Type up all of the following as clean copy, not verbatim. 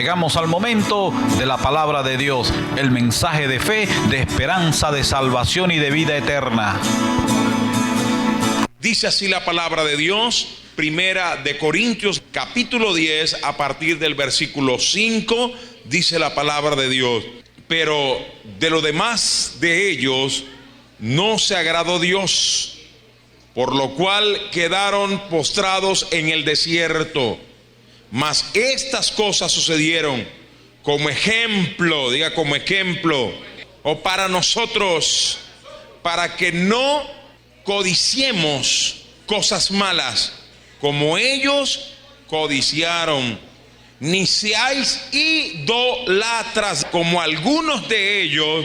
llegamos al momento de la palabra de Dios, el mensaje de fe, de esperanza, de salvación y de vida eterna. Dice así la palabra de Dios, Primera de Corintios, capítulo 10, a partir del versículo 5, dice la palabra de Dios: pero de lo demás de ellos no se agradó Dios, por lo cual quedaron postrados en el desierto. Mas estas cosas sucedieron como ejemplo, diga como ejemplo, o para nosotros, para que no codiciemos cosas malas como ellos codiciaron, ni seáis idólatras como algunos de ellos,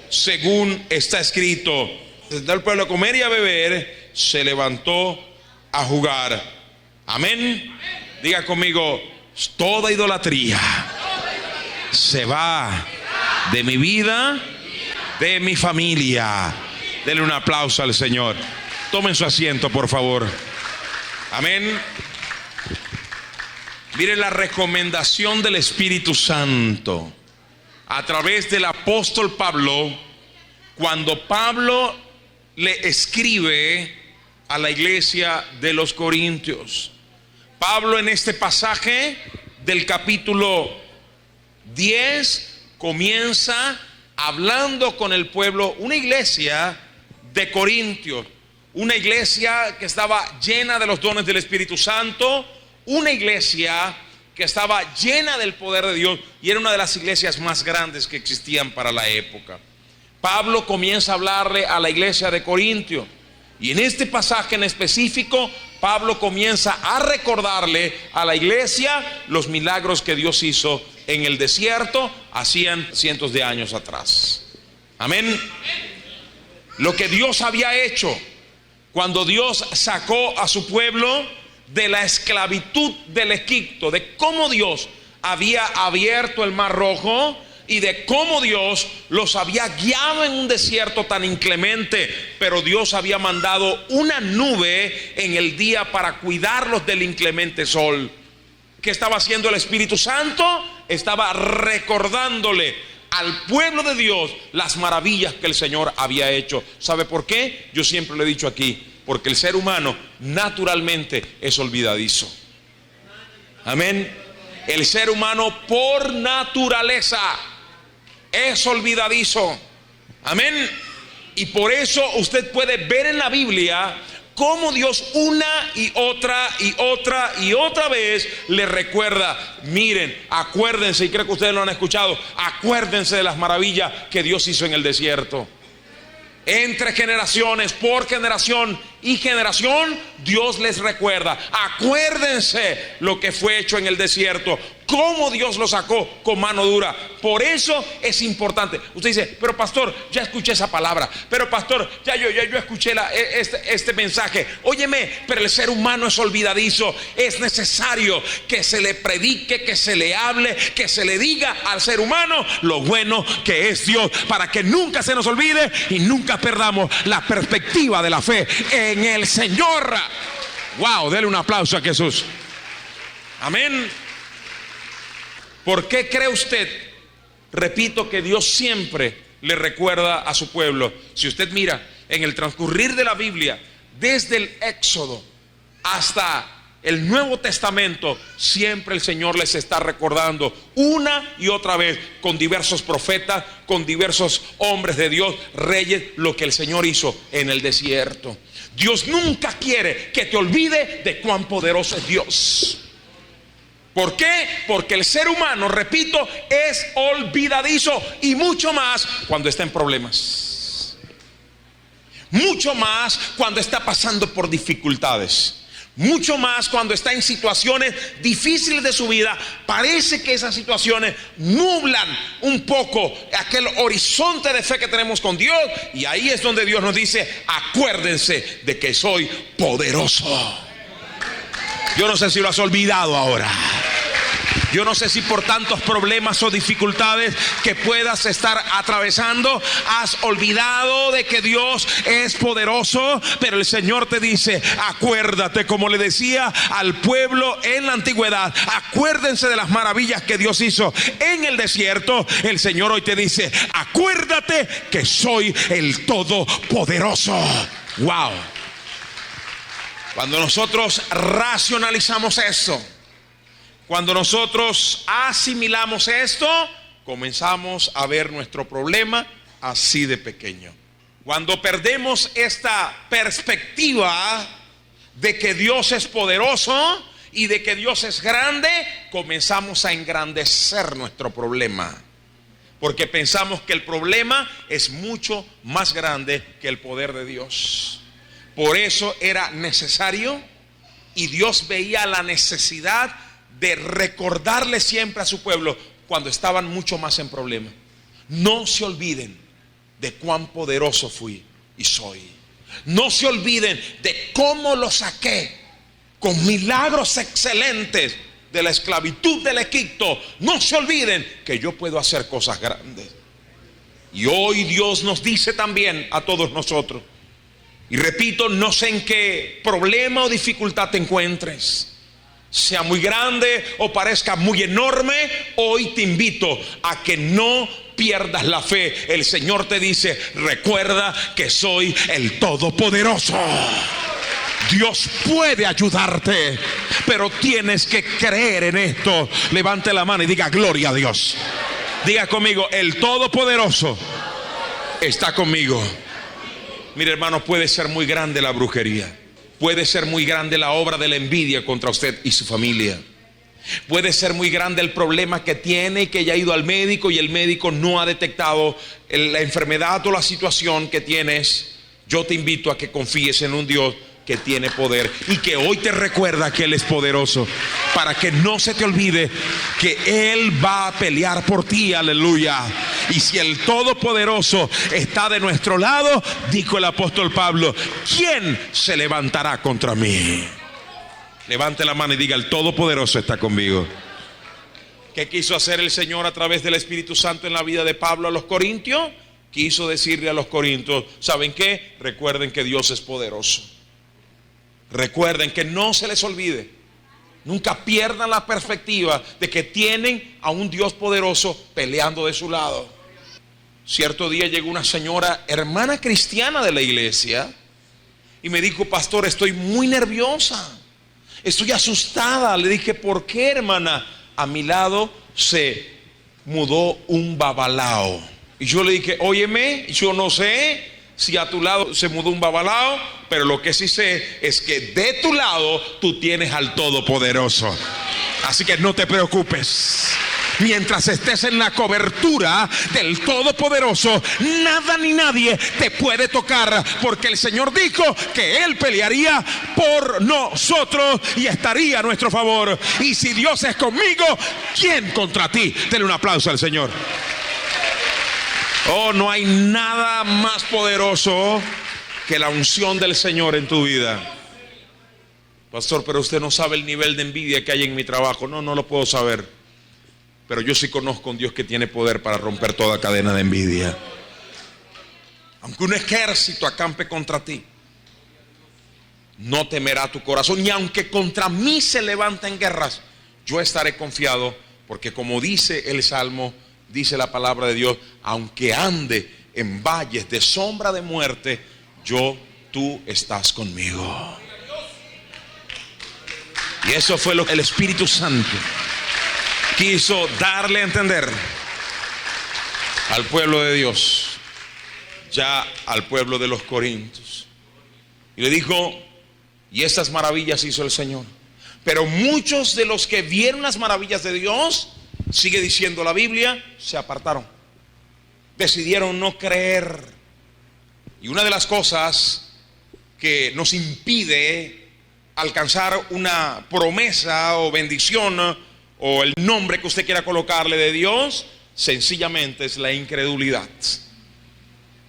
según está escrito: desde el pueblo a comer y a beber, se levantó a jugar. Amén. Diga conmigo: toda idolatría se va de mi vida, de mi familia. Denle un aplauso al Señor. Tomen su asiento, por favor. Amén. Miren la recomendación del Espíritu Santo a través del apóstol Pablo, cuando Pablo le escribe a la iglesia de los Corintios. Pablo, en este pasaje del capítulo 10, comienza hablando con el pueblo, una iglesia de Corintios, una iglesia que estaba llena de los dones del Espíritu Santo, una iglesia que estaba llena del poder de Dios, y era una de las iglesias más grandes que existían para la época. Pablo comienza a hablarle a la iglesia de Corintios, y en este pasaje en específico, Pablo comienza a recordarle a la iglesia los milagros que Dios hizo en el desierto hacían cientos de años atrás. Amén. Lo que Dios había hecho cuando Dios sacó a su pueblo de la esclavitud del Egipto, de cómo Dios había abierto el Mar Rojo y de cómo Dios los había guiado en un desierto tan inclemente, pero Dios había mandado una nube en el día para cuidarlos del inclemente sol. ¿Qué estaba haciendo el Espíritu Santo? Estaba recordándole al pueblo de Dios las maravillas que el Señor había hecho. ¿Sabe por qué? Yo siempre lo he dicho aquí: porque el ser humano naturalmente es olvidadizo. Amén. El ser humano por naturaleza es olvidadizo. Amén. Y por eso usted puede ver en la Biblia cómo Dios una y otra y otra y otra vez le recuerda: miren, acuérdense, y creo que ustedes lo han escuchado, acuérdense de las maravillas que Dios hizo en el desierto. Entre generaciones, por generación y generación, Dios les recuerda: acuérdense lo que fue hecho en el desierto, cómo Dios lo sacó con mano dura. Por eso es importante. Usted dice: pero pastor, ya escuché esa palabra, pero pastor, ya yo escuché este mensaje. Óyeme, pero el ser humano es olvidadizo. Es necesario que se le predique, que se le hable, que se le diga al ser humano lo bueno que es Dios, para que nunca se nos olvide y nunca perdamos la perspectiva de la fe en el Señor. Wow, dele un aplauso a Jesús. Amén. ¿Por qué cree usted? Repito, que Dios siempre le recuerda a su pueblo. Si usted mira en el transcurrir de la Biblia, desde el Éxodo hasta el Nuevo Testamento, siempre el Señor les está recordando una y otra vez, con diversos profetas, con diversos hombres de Dios, reyes, lo que el Señor hizo en el desierto. Dios nunca quiere que te olvide de cuán poderoso es Dios. ¿Por qué? Porque el ser humano, repito, es olvidadizo, y mucho más cuando está en problemas, mucho más cuando está pasando por dificultades, mucho más cuando está en situaciones difíciles de su vida. Parece que esas situaciones nublan un poco aquel horizonte de fe que tenemos con Dios, y ahí es donde Dios nos dice: acuérdense de que soy poderoso. Yo no sé si lo has olvidado ahora. Yo no sé si por tantos problemas o dificultades que puedas estar atravesando, has olvidado de que Dios es poderoso, pero el Señor te dice, acuérdate, como le decía al pueblo en la antigüedad, acuérdense de las maravillas que Dios hizo en el desierto. El Señor hoy te dice, acuérdate que soy el Todopoderoso. Wow. Cuando nosotros racionalizamos eso, cuando nosotros asimilamos esto, comenzamos a ver nuestro problema así de pequeño. Cuando perdemos esta perspectiva de que Dios es poderoso y de que Dios es grande, comenzamos a engrandecer nuestro problema, porque pensamos que el problema es mucho más grande que el poder de Dios. Por eso era necesario, y Dios veía la necesidad de recordarle siempre a su pueblo cuando estaban mucho más en problemas. No se olviden de cuán poderoso fui y soy. No se olviden de cómo los saqué con milagros excelentes de la esclavitud del Egipto. No se olviden que yo puedo hacer cosas grandes. Y hoy Dios nos dice también a todos nosotros, y repito, no sé en qué problema o dificultad te encuentres, sea muy grande o parezca muy enorme, hoy te invito a que no pierdas la fe. El Señor te dice, recuerda que soy el Todopoderoso. Dios puede ayudarte, pero tienes que creer en esto. Levante la mano y diga, gloria a Dios. Diga conmigo, el Todopoderoso está conmigo. Mire, hermano, puede ser muy grande la brujería, puede ser muy grande la obra de la envidia contra usted y su familia, puede ser muy grande el problema que tiene y que ya ha ido al médico y el médico no ha detectado la enfermedad o la situación que tienes. Yo te invito a que confíes en un Dios que tiene poder y que hoy te recuerda que Él es poderoso, para que no se te olvide que Él va a pelear por ti. Aleluya. Y si el Todopoderoso está de nuestro lado, dijo el apóstol Pablo, ¿quién se levantará contra mí? Levante la mano y diga, el Todopoderoso está conmigo. ¿Qué quiso hacer el Señor a través del Espíritu Santo en la vida de Pablo a los corintios? Quiso decirle a los corintios, ¿saben qué? Recuerden que Dios es poderoso. Recuerden, que no se les olvide, nunca pierdan la perspectiva de que tienen a un Dios poderoso peleando de su lado. Cierto día llegó una señora, hermana cristiana de la iglesia, y me dijo, pastor, estoy muy nerviosa, estoy asustada. Le dije, ¿por qué, hermana? A mi lado se mudó un babalao. Y yo le dije, óyeme, yo no sé si a tu lado se mudó un babalao, pero lo que sí sé es que de tu lado tú tienes al Todopoderoso. Así que no te preocupes. Mientras estés en la cobertura del Todopoderoso, nada ni nadie te puede tocar, porque el Señor dijo que Él pelearía por nosotros y estaría a nuestro favor. Y si Dios es conmigo, ¿quién contra ti? Denle un aplauso al Señor. Oh, no hay nada más poderoso que la unción del Señor en tu vida. Pastor, pero usted no sabe el nivel de envidia que hay en mi trabajo. No lo puedo saber, pero yo sí conozco a un Dios que tiene poder para romper toda cadena de envidia. Aunque un ejército acampe contra ti, no temerá tu corazón. Y aunque contra mí se levanten guerras, yo estaré confiado, porque como dice el Salmo, dice la palabra de Dios, aunque ande en valles de sombra de muerte, tú estás conmigo. Y eso fue lo que el Espíritu Santo quiso darle a entender al pueblo de Dios, ya al pueblo de los corintios. Y le dijo, y estas maravillas hizo el Señor. Pero muchos de los que vieron las maravillas de Dios, sigue diciendo la Biblia, se apartaron, decidieron no creer. Y una de las cosas que nos impide alcanzar una promesa o bendición o el nombre que usted quiera colocarle de Dios, sencillamente es la incredulidad.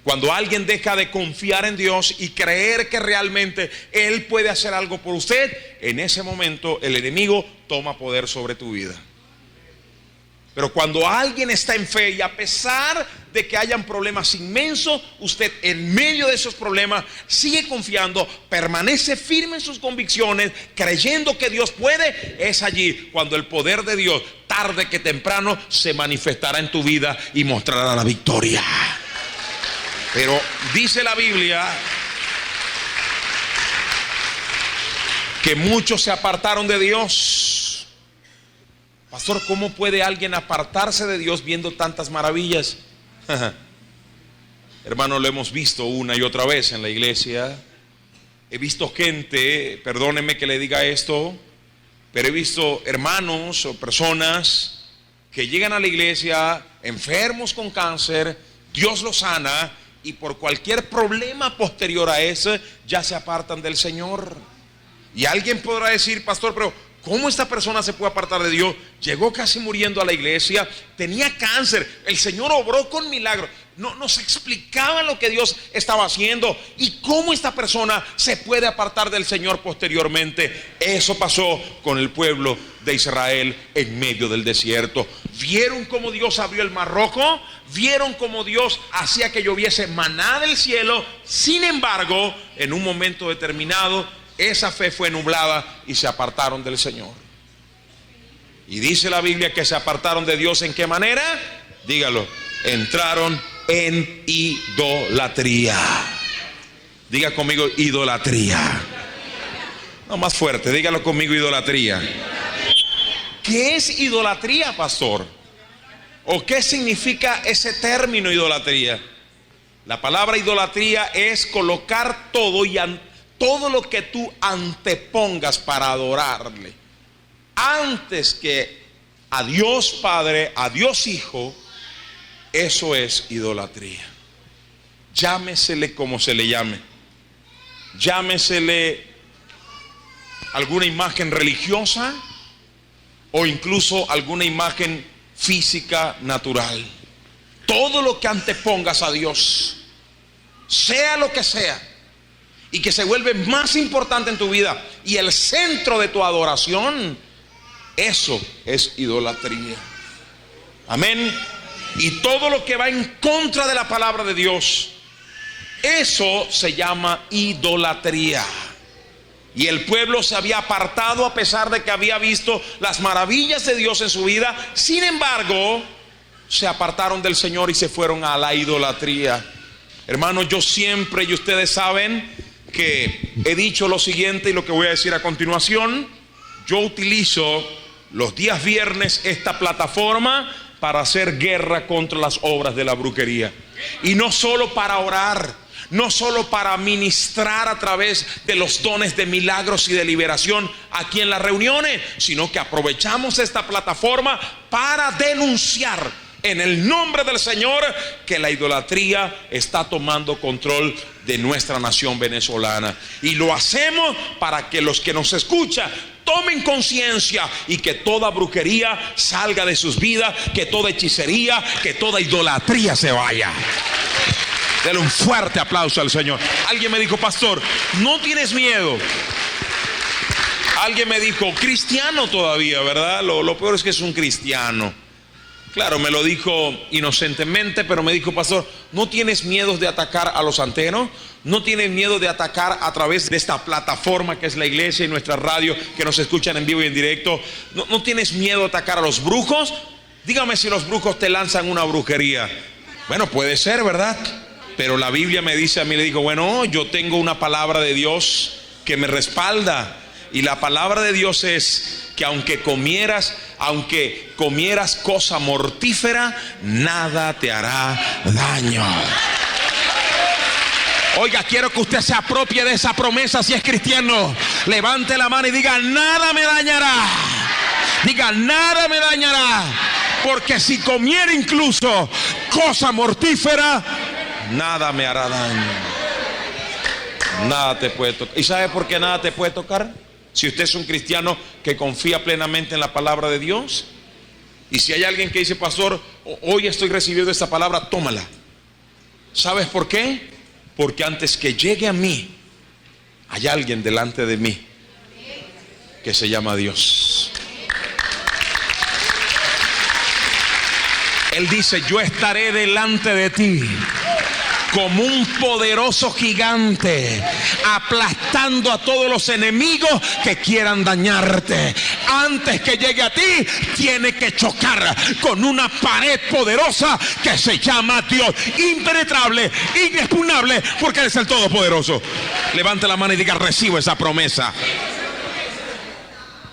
Cuando alguien deja de confiar en Dios y creer que realmente Él puede hacer algo por usted, en ese momento el enemigo toma poder sobre tu vida. Pero cuando alguien está en fe y a pesar de que hayan problemas inmensos, usted en medio de esos problemas sigue confiando, permanece firme en sus convicciones, creyendo que Dios puede, es allí cuando el poder de Dios, tarde que temprano, se manifestará en tu vida y mostrará la victoria. Pero dice la Biblia que muchos se apartaron de Dios. Pastor, ¿cómo puede alguien apartarse de Dios viendo tantas maravillas? Hermano, lo hemos visto una y otra vez en la iglesia. He visto gente, perdónenme que le diga esto, pero he visto hermanos o personas que llegan a la iglesia enfermos con cáncer, Dios los sana y por cualquier problema posterior a ese ya se apartan del Señor. Y alguien podrá decir, pastor, pero ¿cómo esta persona se puede apartar de Dios? Llegó casi muriendo a la iglesia, tenía cáncer, el Señor obró con milagro. No nos explicaban lo que Dios estaba haciendo y cómo esta persona se puede apartar del Señor posteriormente. Eso pasó con el pueblo de Israel en medio del desierto. ¿Vieron cómo Dios abrió el Mar Rojo? ¿Vieron cómo Dios hacía que lloviese maná del cielo? Sin embargo, en un momento determinado, esa fe fue nublada y se apartaron del Señor. Y dice la Biblia que se apartaron de Dios. ¿En qué manera? Dígalo. Entraron en idolatría. Diga conmigo, idolatría. No, más fuerte, dígalo conmigo, idolatría. ¿Qué es idolatría, pastor? ¿O qué significa ese término idolatría? La palabra idolatría es colocar todo lo que tú antepongas para adorarle antes que a Dios Padre, a Dios Hijo. Eso es idolatría. Llámesele como se le llame. Llámesele alguna imagen religiosa o incluso alguna imagen física natural. Todo lo que antepongas a Dios, sea lo que sea, y que se vuelve más importante en tu vida y el centro de tu adoración, eso es idolatría. Amén. Y todo lo que va en contra de la palabra de Dios, eso se llama idolatría. Y el pueblo se había apartado a pesar de que había visto las maravillas de Dios en su vida. Sin embargo, se apartaron del Señor y se fueron a la idolatría. Hermanos, yo siempre, y ustedes saben que he dicho lo siguiente y lo que voy a decir a continuación. Yo utilizo los días viernes esta plataforma para hacer guerra contra las obras de la brujería. Y no solo para orar, no solo para ministrar a través de los dones de milagros y de liberación aquí en las reuniones, sino que aprovechamos esta plataforma para denunciar en el nombre del Señor que la idolatría está tomando control de nuestra nación venezolana. Y lo hacemos para que los que nos escuchan tomen conciencia y que toda brujería salga de sus vidas, que toda hechicería, que toda idolatría se vaya. Denle un fuerte aplauso al Señor. Alguien me dijo, pastor, ¿no tienes miedo? Alguien me dijo, cristiano todavía, ¿verdad? Lo peor es que es un cristiano. Claro, me lo dijo inocentemente, pero me dijo, pastor, ¿no tienes miedo de atacar a los santeros? ¿No tienes miedo de atacar a través de esta plataforma que es la iglesia y nuestra radio que nos escuchan en vivo y en directo? ¿No tienes miedo de atacar a los brujos? Dígame si los brujos te lanzan una brujería. Bueno, puede ser, ¿verdad? Pero la Biblia me dice a mí, le digo, bueno, yo tengo una palabra de Dios que me respalda. Y la palabra de Dios es que aunque comieras cosa mortífera, nada te hará daño. Oiga, quiero que usted se apropie de esa promesa si es cristiano. Levante la mano y diga, nada me dañará. Diga, nada me dañará. Porque si comiera incluso cosa mortífera, nada me hará daño. Nada te puede tocar. ¿Y sabe por qué nada te puede tocar? Si usted es un cristiano que confía plenamente en la palabra de Dios. Y si hay alguien que dice, pastor, hoy estoy recibiendo esta palabra, tómala. ¿Sabes por qué? Porque antes que llegue a mí, hay alguien delante de mí que se llama Dios. Él dice: yo estaré delante de ti como un poderoso gigante, aplastando a todos los enemigos que quieran dañarte. Antes que llegue a ti, tiene que chocar con una pared poderosa que se llama Dios, impenetrable, inexpugnable, porque Él es el Todopoderoso. Levante la mano y diga: recibo esa promesa.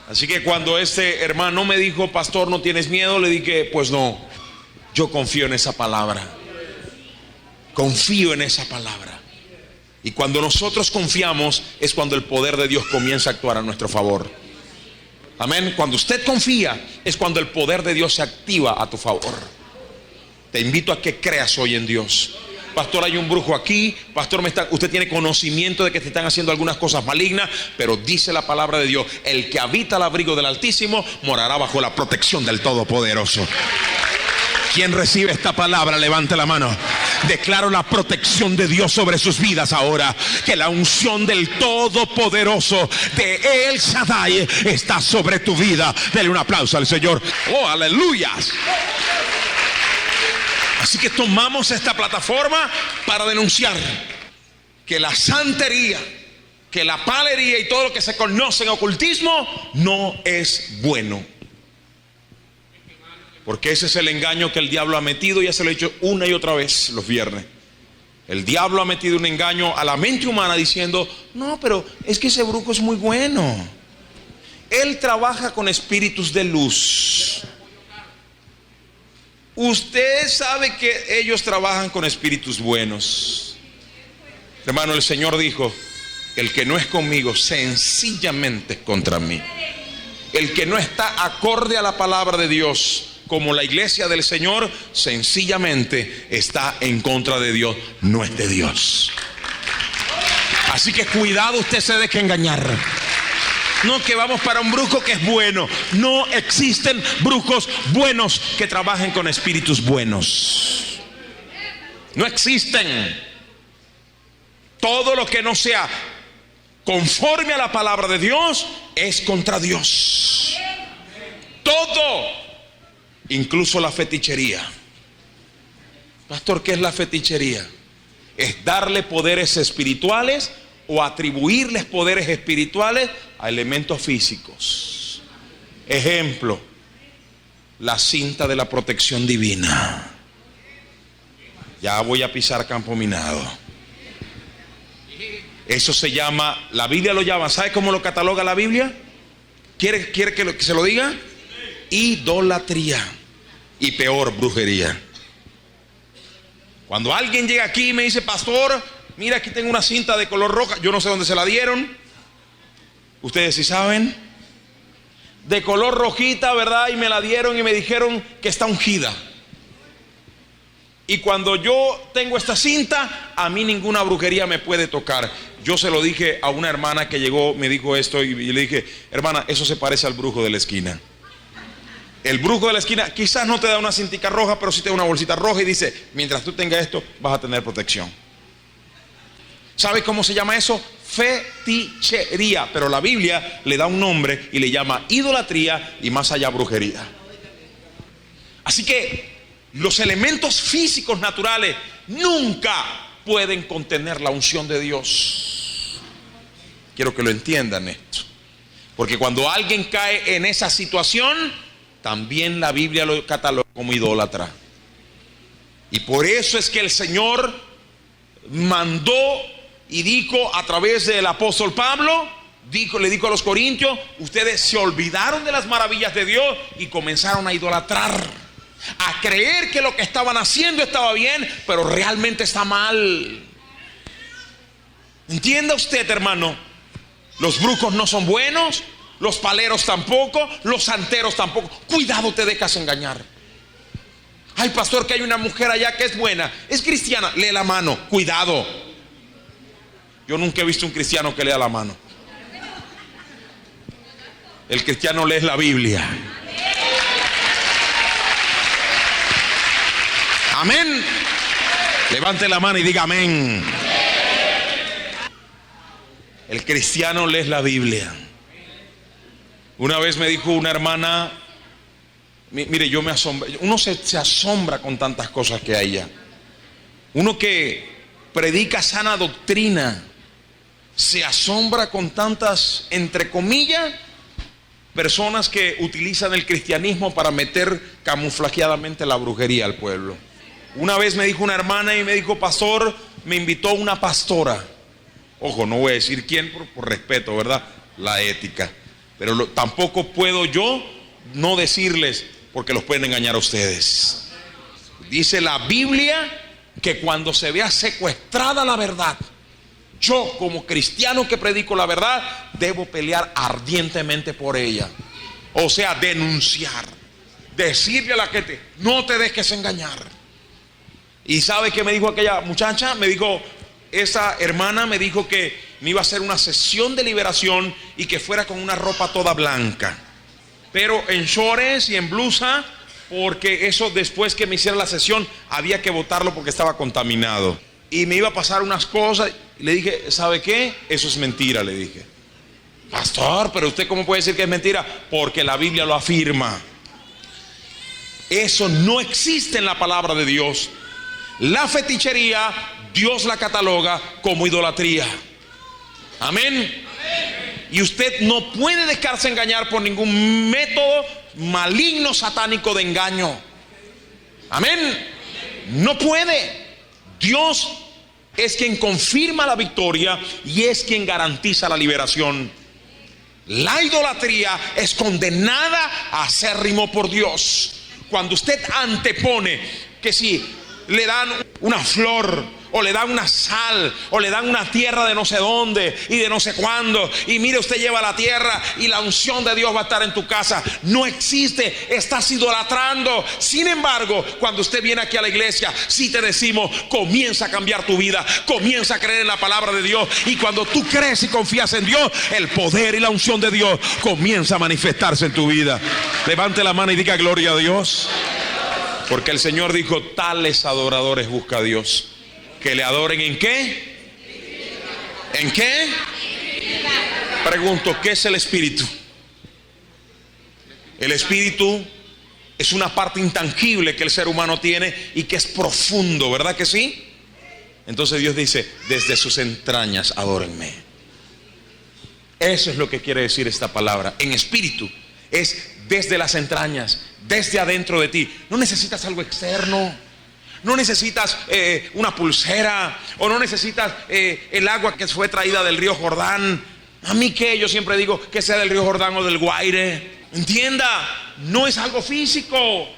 Así que cuando este hermano me dijo: pastor, ¿no tienes miedo?, le dije: pues no, yo confío en esa palabra. Confío en esa palabra. Y cuando nosotros confiamos es cuando el poder de Dios comienza a actuar a nuestro favor. Amén. Cuando usted confía es cuando el poder de Dios se activa a tu favor. Te invito a que creas hoy en Dios. Pastor, hay un brujo aquí. Pastor, usted tiene conocimiento de que te están haciendo algunas cosas malignas, pero dice la palabra de Dios: el que habita al abrigo del Altísimo morará bajo la protección del Todopoderoso. ¿Quién recibe esta palabra? Levante la mano. Declaro la protección de Dios sobre sus vidas ahora. Que la unción del Todopoderoso, de El Shaddai, está sobre tu vida. Dele un aplauso al Señor. Oh, aleluya. Así que tomamos esta plataforma para denunciar que la santería, que la palería y todo lo que se conoce en ocultismo no es bueno. Porque ese es el engaño que el diablo ha metido. Ya se lo he dicho una y otra vez los viernes. El diablo ha metido un engaño a la mente humana diciendo: no, pero es que ese brujo es muy bueno. Él trabaja con espíritus de luz. Usted sabe que ellos trabajan con espíritus buenos. Hermano, el Señor dijo: el que no es conmigo sencillamente es contra mí. El que no está acorde a la palabra de Dios, como la iglesia del Señor, sencillamente está en contra de Dios, no es de Dios. Así que cuidado, usted se deje engañar. No que vamos para un brujo que es bueno. No existen brujos buenos que trabajen con espíritus buenos. No existen. Todo lo que no sea conforme a la palabra de Dios es contra Dios. Todo. Incluso la fetichería. Pastor, ¿qué es la fetichería? Es darle poderes espirituales o atribuirles poderes espirituales a elementos físicos. Ejemplo: la cinta de la protección divina. Ya voy a pisar campo minado. Eso se llama, la Biblia lo llama, ¿sabe cómo lo cataloga la Biblia? ¿Quiere que se lo diga? Idolatría. Y peor, brujería. Cuando alguien llega aquí y me dice: pastor, mira, aquí tengo una cinta de color roja. Yo no sé dónde se la dieron. Ustedes sí saben. De color rojita, ¿verdad? Y me la dieron y me dijeron que está ungida. Y cuando yo tengo esta cinta, a mí ninguna brujería me puede tocar. Yo se lo dije a una hermana que llegó, me dijo esto, y le dije: hermana, eso se parece al brujo de la esquina. El brujo de la esquina quizás no te da una cintica roja, pero sí te da una bolsita roja y dice: mientras tú tengas esto, vas a tener protección. ¿Sabe cómo se llama eso? Fetichería. Pero la Biblia le da un nombre y le llama idolatría, y más allá, brujería. Así que los elementos físicos naturales nunca pueden contener la unción de Dios. Quiero que lo entiendan esto, porque cuando alguien cae en esa situación, también la Biblia lo cataloga como idólatra. Y por eso es que el Señor mandó y dijo a través del apóstol Pablo, le dijo a los corintios: ustedes se olvidaron de las maravillas de Dios y comenzaron a idolatrar, a creer que lo que estaban haciendo estaba bien, pero realmente está mal. Entienda usted, hermano, los brujos no son buenos, los paleros tampoco, los santeros tampoco. Cuidado, te dejas engañar. Ay, pastor, que hay una mujer allá que es buena, es cristiana, lee la mano. Cuidado. Yo nunca he visto un cristiano que lea la mano. El cristiano lee la Biblia. Amén. Levante la mano y diga amén. El cristiano lee la Biblia. Una vez me dijo una hermana: Mire, yo me asombro. Uno se asombra con tantas cosas que hay ya. Uno que predica sana doctrina se asombra con tantas, entre comillas, personas que utilizan el cristianismo para meter camuflajeadamente la brujería al pueblo. Una vez me dijo una hermana y me dijo: pastor, me invitó una pastora. Ojo, no voy a decir quién por respeto, ¿verdad? La ética. Pero tampoco puedo yo no decirles, porque los pueden engañar a ustedes. Dice la Biblia que cuando se vea secuestrada la verdad, yo como cristiano que predico la verdad, debo pelear ardientemente por ella. O sea, denunciar, decirle a la gente: no te dejes engañar. ¿Y sabe qué me dijo aquella muchacha? Me dijo, esa hermana me dijo que me iba a hacer una sesión de liberación y que fuera con una ropa toda blanca, pero en shorts y en blusa, porque eso después que me hiciera la sesión había que botarlo porque estaba contaminado. Y me iba a pasar unas cosas. Y le dije: ¿sabe qué? Eso es mentira, le dije. Pastor, pero usted ¿cómo puede decir que es mentira? Porque la Biblia lo afirma. Eso no existe en la palabra de Dios. La fetichería, Dios la cataloga como idolatría. Amén. Y usted no puede dejarse engañar por ningún método maligno, satánico de engaño. Amén. No puede. Dios es quien confirma la victoria y es quien garantiza la liberación. La idolatría es condenada a acérrimo por Dios. Cuando usted antepone que si le dan una flor, o le dan una sal, o le dan una tierra de no sé dónde y de no sé cuándo, y mire, usted lleva la tierra y la unción de Dios va a estar en tu casa, no existe, estás idolatrando. Sin embargo, cuando usted viene aquí a la iglesia, si te decimos: comienza a cambiar tu vida, comienza a creer en la palabra de Dios, y cuando tú crees y confías en Dios, el poder y la unción de Dios comienza a manifestarse en tu vida. Levante la mano y diga: gloria a Dios. Porque el Señor dijo: tales adoradores busca a Dios, que le adoren ¿en qué? ¿En qué? Pregunto, ¿qué es el espíritu? El espíritu es una parte intangible que el ser humano tiene y que es profundo, ¿verdad que sí? Entonces Dios dice: desde sus entrañas adórenme. Eso es lo que quiere decir esta palabra. En espíritu es desde las entrañas, desde adentro de ti. No necesitas algo externo. No necesitas una pulsera, o no necesitas el agua que fue traída del río Jordán. A mí que yo siempre digo que sea del río Jordán o del Guaire. Entienda, no es algo físico,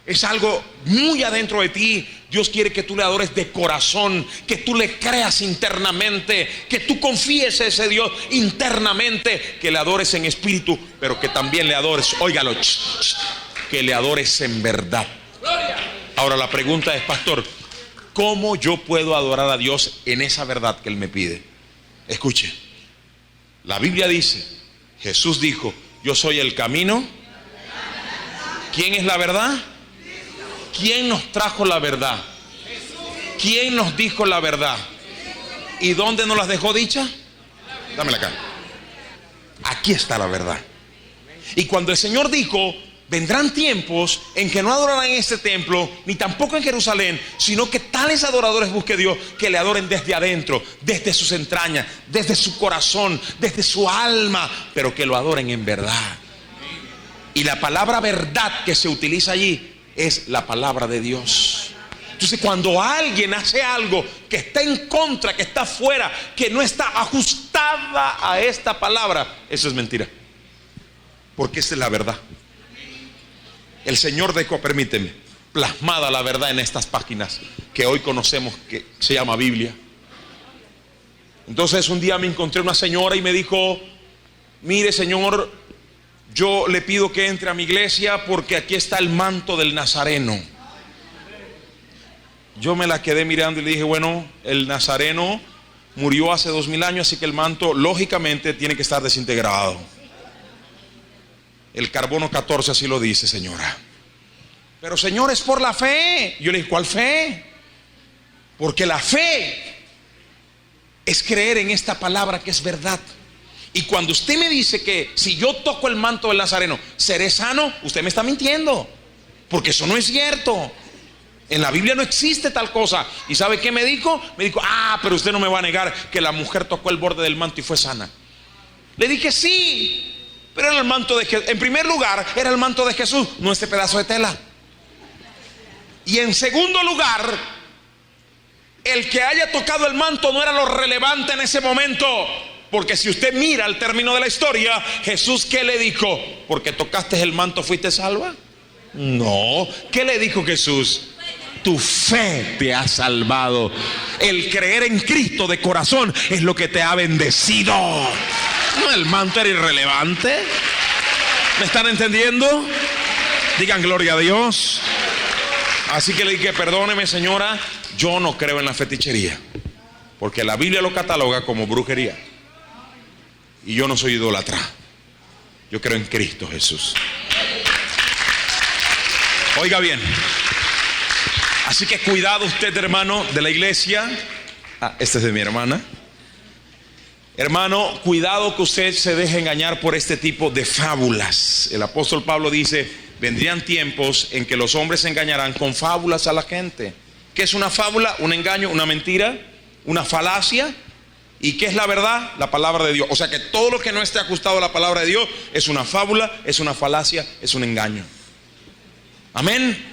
es algo muy adentro de ti. Dios quiere que tú le adores de corazón, que tú le creas internamente, que tú confíes a ese Dios internamente, que le adores en espíritu, pero que también le adores, óigalo, que le adores en verdad. Ahora la pregunta es: pastor, ¿cómo yo puedo adorar a Dios en esa verdad que Él me pide? Escuche, la Biblia dice, Jesús dijo: yo soy el camino. ¿Quién es la verdad? ¿Quién nos trajo la verdad? ¿Quién nos dijo la verdad? ¿Y dónde nos las dejó dicha? Dámela acá. Aquí está la verdad. Y cuando el Señor dijo: vendrán tiempos en que no adorarán en este templo, ni tampoco en Jerusalén, sino que tales adoradores busque Dios, que le adoren desde adentro, desde sus entrañas, desde su corazón, desde su alma, pero que lo adoren en verdad. Y la palabra verdad que se utiliza allí es la palabra de Dios. Entonces, cuando alguien hace algo que está en contra, que está fuera, que no está ajustada a esta palabra, eso es mentira, porque esa es la verdad. El Señor dejó, permíteme, plasmada la verdad en estas páginas que hoy conocemos, que se llama Biblia. Entonces un día me encontré una señora y me dijo: mire, señor, yo le pido que entre a mi iglesia porque aquí está el manto del Nazareno. Yo me la quedé mirando y le dije: bueno, el Nazareno murió hace 2000 años, así que el manto lógicamente tiene que estar desintegrado. El carbono 14 así lo dice, señora. Pero señor, es por la fe. Yo le dije: ¿cuál fe? Porque la fe es creer en esta palabra que es verdad. Y cuando usted me dice que si yo toco el manto del Nazareno seré sano, usted me está mintiendo, porque eso no es cierto. En la Biblia no existe tal cosa. ¿Y sabe qué me dijo? Me dijo, pero usted no me va a negar que la mujer tocó el borde del manto y fue sana. Le dije, sí, pero era el manto de Jesús. En primer lugar, era el manto de Jesús, no este pedazo de tela. Y en segundo lugar, el que haya tocado el manto no era lo relevante en ese momento. Porque si usted mira al término de la historia, Jesús, ¿qué le dijo? ¿Porque tocaste el manto fuiste salva? No. ¿Qué le dijo Jesús? Tu fe te ha salvado. El creer en Cristo de corazón es lo que te ha bendecido. No, el manto era irrelevante. ¿Me están entendiendo? Digan gloria a Dios. Así que le dije, perdóneme señora, yo no creo en la fetichería, porque la Biblia lo cataloga como brujería. Y yo no soy idólatra. Yo creo en Cristo Jesús. Oiga bien. Así que cuidado usted, hermano de la iglesia. Este es de mi hermana. Hermano, cuidado que usted se deje engañar por este tipo de fábulas. El apóstol Pablo dice, vendrían tiempos en que los hombres se engañarán con fábulas a la gente. ¿Qué es una fábula? Un engaño, una mentira, una falacia. ¿Y qué es la verdad? La palabra de Dios. O sea que todo lo que no esté ajustado a la palabra de Dios es una fábula, es una falacia, es un engaño. Amén.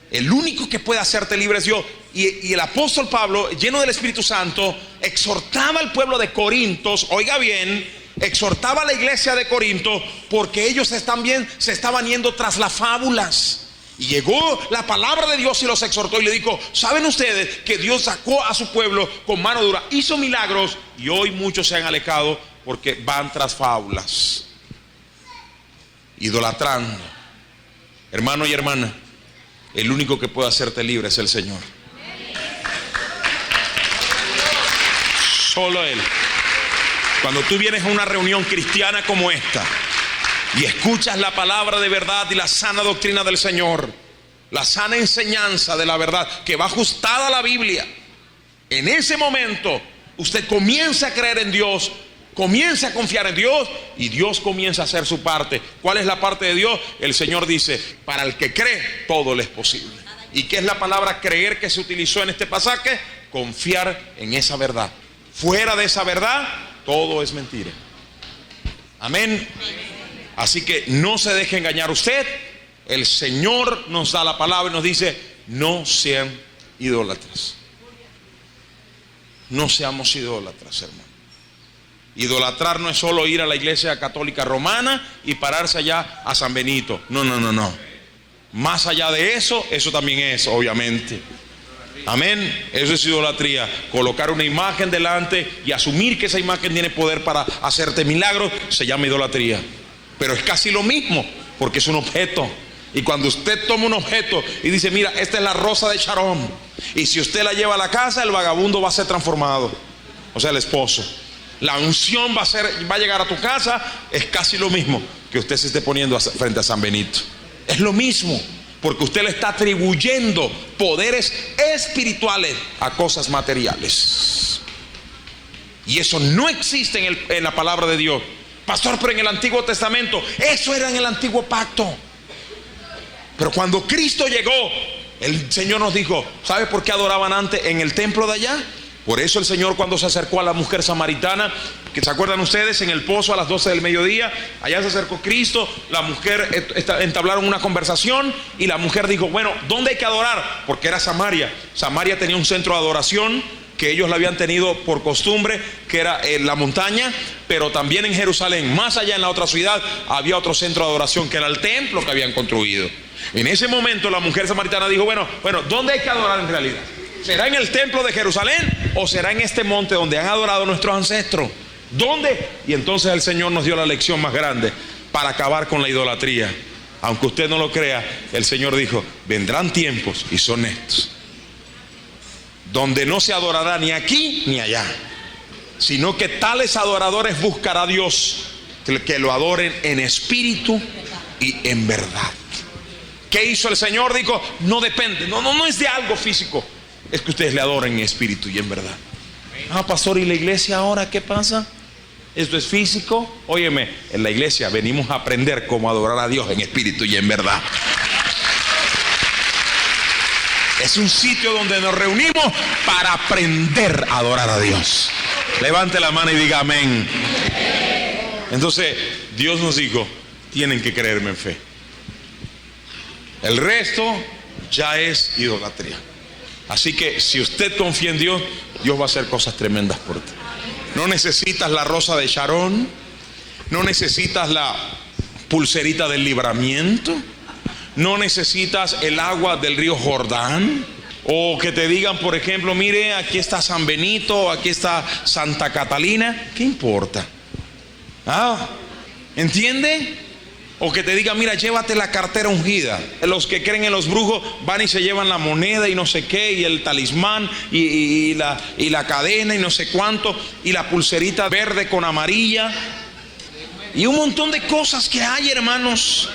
El único que puede hacerte libre es Dios. Y el apóstol Pablo, lleno del Espíritu Santo, exhortaba al pueblo de Corintios, oiga bien, exhortaba a la iglesia de Corinto, porque ellos también se estaban yendo tras las fábulas. Y llegó la palabra de Dios y los exhortó y le dijo, ¿saben ustedes que Dios sacó a su pueblo con mano dura, hizo milagros, y hoy muchos se han alejado porque van tras fábulas, idolatrando? Hermano y hermana, el único que puede hacerte libre es el Señor. Solo Él. Cuando tú vienes a una reunión cristiana como esta y escuchas la palabra de verdad y la sana doctrina del Señor, la sana enseñanza de la verdad que va ajustada a la Biblia, en ese momento usted comienza a creer en Dios, comienza a confiar en Dios, y Dios comienza a hacer su parte. ¿Cuál es la parte de Dios? El Señor dice, para el que cree, todo le es posible. ¿Y qué es la palabra creer que se utilizó en este pasaje? Confiar en esa verdad. Fuera de esa verdad, todo es mentira. Amén. Así que no se deje engañar usted. El Señor nos da la palabra y nos dice, no sean idólatras. No seamos idólatras, hermano. Idolatrar no es solo ir a la iglesia católica romana y pararse allá a San Benito. No, no, no, no. Más allá de eso, eso también es, obviamente. Amén. Eso es idolatría. Colocar una imagen delante y asumir que esa imagen tiene poder para hacerte milagros, se llama idolatría. Pero es casi lo mismo, porque es un objeto. Y cuando usted toma un objeto y dice, mira, esta es la rosa de Sharon, y si usted la lleva a la casa, el vagabundo va a ser transformado, o sea, el esposo. La unción va a llegar a tu casa. Es casi lo mismo que usted se esté poniendo frente a San Benito. Es lo mismo, porque usted le está atribuyendo poderes espirituales a cosas materiales. Y eso no existe en la palabra de Dios. Pastor, pero en el Antiguo Testamento, eso era en el Antiguo Pacto. Pero cuando Cristo llegó, el Señor nos dijo, ¿sabe por qué adoraban antes en el templo de allá? Por eso el Señor, cuando se acercó a la mujer samaritana, que se acuerdan ustedes, en el pozo a las 12 del mediodía, allá se acercó Cristo, la mujer entablaron una conversación, y la mujer dijo, bueno, ¿dónde hay que adorar? Porque era Samaria. Samaria tenía un centro de adoración que ellos la habían tenido por costumbre, que era la montaña, pero también en Jerusalén, más allá en la otra ciudad, había otro centro de adoración que era el templo que habían construido. En ese momento la mujer samaritana dijo, bueno, ¿dónde hay que adorar en realidad? ¿Será en el templo de Jerusalén o será en este monte donde han adorado nuestros ancestros? ¿Dónde? Y entonces el Señor nos dio la lección más grande para acabar con la idolatría. Aunque usted no lo crea, el Señor dijo, vendrán tiempos, y son estos, donde no se adorará ni aquí ni allá, sino que tales adoradores buscará Dios, que lo adoren en espíritu y en verdad. ¿Qué hizo el Señor? Dijo, no depende, no es de algo físico, es que ustedes le adoren en espíritu y en verdad. Pastor, ¿y la iglesia ahora qué pasa? Esto es físico. Óyeme, en la iglesia venimos a aprender cómo adorar a Dios en espíritu y en verdad. Es un sitio donde nos reunimos para aprender a adorar a Dios. Levante la mano y diga amén. Entonces, Dios nos dijo, tienen que creerme en fe. El resto ya es idolatría. Así que si usted confía en Dios, Dios va a hacer cosas tremendas por ti. No necesitas la rosa de Sharon, no necesitas la pulserita del libramiento, no necesitas el agua del río Jordán, o que te digan, por ejemplo, mire, aquí está San Benito, aquí está Santa Catalina. ¿Qué importa? ¿Entiende? O que te digan, mira, llévate la cartera ungida. Los que creen en los brujos van y se llevan la moneda y no sé qué, y el talismán y la cadena y no sé cuánto, y la pulserita verde con amarilla, y un montón de cosas que hay, hermanos.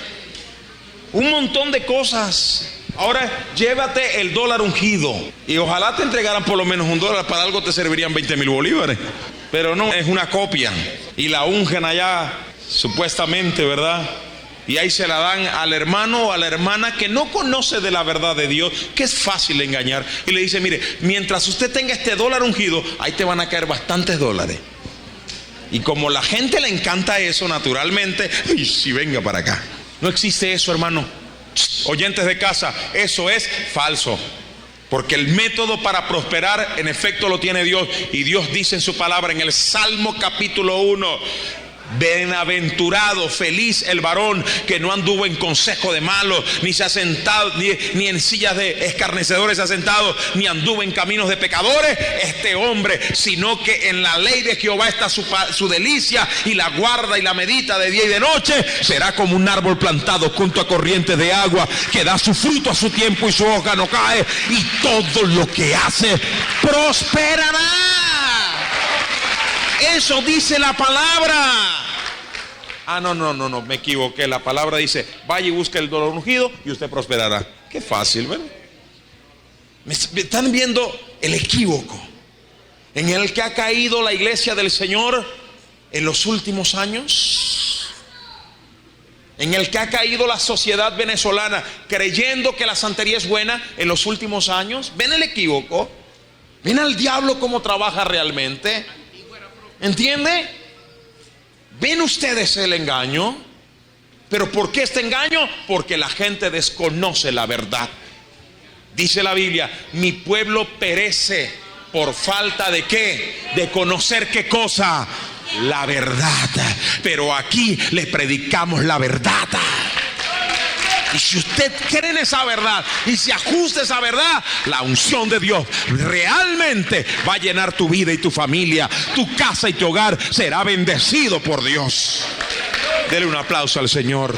Un montón de cosas. Ahora llévate el dólar ungido, y ojalá te entregaran por lo menos $1. Para algo te servirían 20,000 bolívares. Pero no, es una copia. Y la ungen allá, supuestamente, ¿verdad? Y ahí se la dan al hermano o a la hermana que no conoce de la verdad de Dios, que es fácil engañar. Y le dice, mire, mientras usted tenga este dólar ungido, ahí te van a caer bastantes dólares. Y como la gente le encanta eso, naturalmente, y si venga para acá. No existe eso, hermano. Oyentes de casa, eso es falso. Porque el método para prosperar, en efecto, lo tiene Dios. Y Dios dice en su palabra, en el Salmo capítulo 1, bienaventurado, feliz el varón que no anduvo en consejo de malos, ni se ha sentado, ni en sillas de escarnecedores se ha sentado, ni anduvo en caminos de pecadores este hombre, sino que en la ley de Jehová está su delicia, y la guarda y la medita de día y de noche. Será como un árbol plantado junto a corrientes de agua, que da su fruto a su tiempo y su hoja no cae, y todo lo que hace prosperará. Eso dice la palabra. No, me equivoqué. La palabra dice, vaya y busque el dólar ungido y usted prosperará. Qué fácil, ¿verdad? ¿Me están viendo el equívoco en el que ha caído la iglesia del Señor en los últimos años? En el que ha caído la sociedad venezolana creyendo que la santería es buena en los últimos años. ¿Ven el equívoco? ¿Ven al diablo cómo trabaja realmente? ¿Entiende? ¿Ven ustedes el engaño? ¿Pero por qué este engaño? Porque la gente desconoce la verdad. Dice la Biblia, mi pueblo perece por falta de ¿qué? De conocer ¿qué cosa? La verdad. Pero aquí le predicamos la verdad. Y si usted cree en esa verdad y se ajusta a esa verdad, la unción de Dios realmente va a llenar tu vida y tu familia. Tu casa y tu hogar será bendecido por Dios. Dele un aplauso al Señor.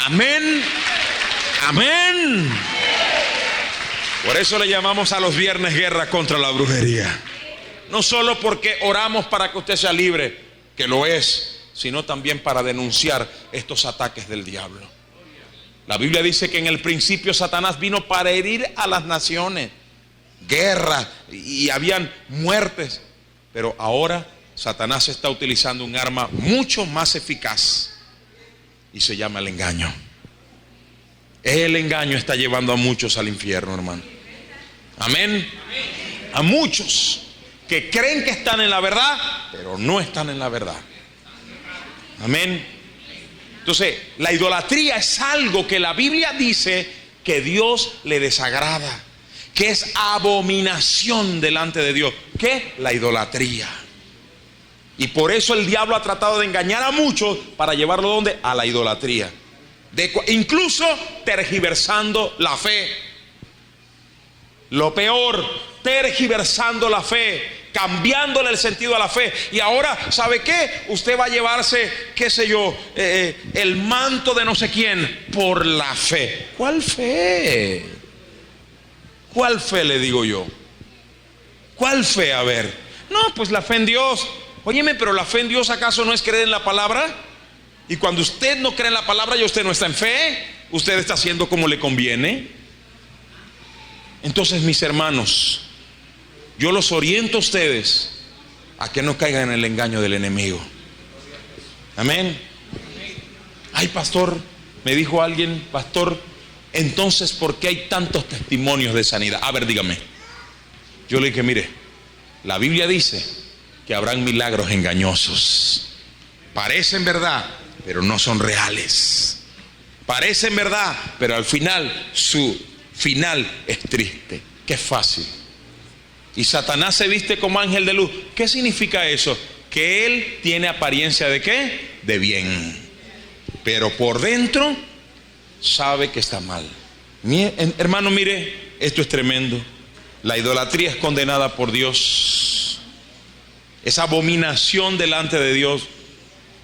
Amén. Amén. Por eso le llamamos a los viernes guerra contra la brujería. No solo porque oramos para que usted sea libre, que lo es, sino también para denunciar estos ataques del diablo. La Biblia dice que en el principio Satanás vino para herir a las naciones, guerra, y habían muertes. Pero ahora Satanás está utilizando un arma mucho más eficaz y se llama el engaño. El engaño está llevando a muchos al infierno, hermano. Amén. A muchos que creen que están en la verdad, pero no están en la verdad. Amén. Entonces, la idolatría es algo que la Biblia dice que Dios le desagrada, que es abominación delante de Dios. ¿Qué? La idolatría. Y por eso el diablo ha tratado de engañar a muchos para llevarlo ¿dónde? A la idolatría. Incluso tergiversando la fe. Lo peor, tergiversando la fe, cambiándole el sentido a la fe. Y ahora, ¿sabe qué? Usted va a llevarse, qué sé yo, el manto de no sé quién por la fe. ¿Cuál fe? ¿Cuál fe le digo yo? ¿Cuál fe? A ver. No, pues la fe en Dios. Óyeme, pero la fe en Dios ¿acaso no es creer en la palabra? Y cuando usted no cree en la palabra y usted no está en fe, usted está haciendo como le conviene. Entonces, mis hermanos, yo los oriento a ustedes a que no caigan en el engaño del enemigo. Amén. Ay, pastor, me dijo alguien, pastor, entonces ¿por qué hay tantos testimonios de sanidad? A ver, dígame. Yo le dije, mire, la Biblia dice que habrán milagros engañosos. Parecen verdad, pero no son reales. Parecen verdad, pero al final su final es triste. Qué fácil. Y Satanás se viste como ángel de luz. ¿Qué significa eso? Que él tiene apariencia de ¿qué? De bien, pero por dentro sabe que está mal. Hermano, mire, esto es tremendo. La idolatría es condenada por Dios. Es abominación delante de Dios.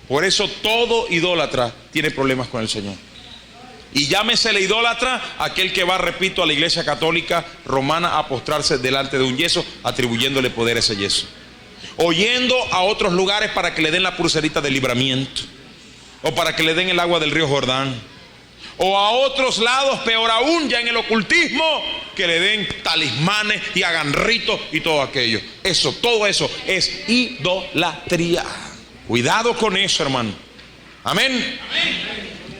Por eso todo idólatra tiene problemas con el Señor. Y llámesele idólatra aquel que va, repito, a la iglesia católica romana a postrarse delante de un yeso, atribuyéndole poder a ese yeso. O yendo a otros lugares para que le den la pulserita de libramiento, o para que le den el agua del río Jordán, o a otros lados, peor aún, ya en el ocultismo, que le den talismanes y hagan ritos y todo aquello. Todo eso es idolatría. Cuidado con eso, hermano. Amén.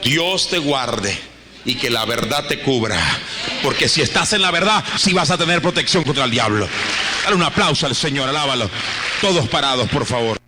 Dios te guarde y que la verdad te cubra, porque si estás en la verdad, sí vas a tener protección contra el diablo. Dale un aplauso al Señor, alábalo. Todos parados, por favor.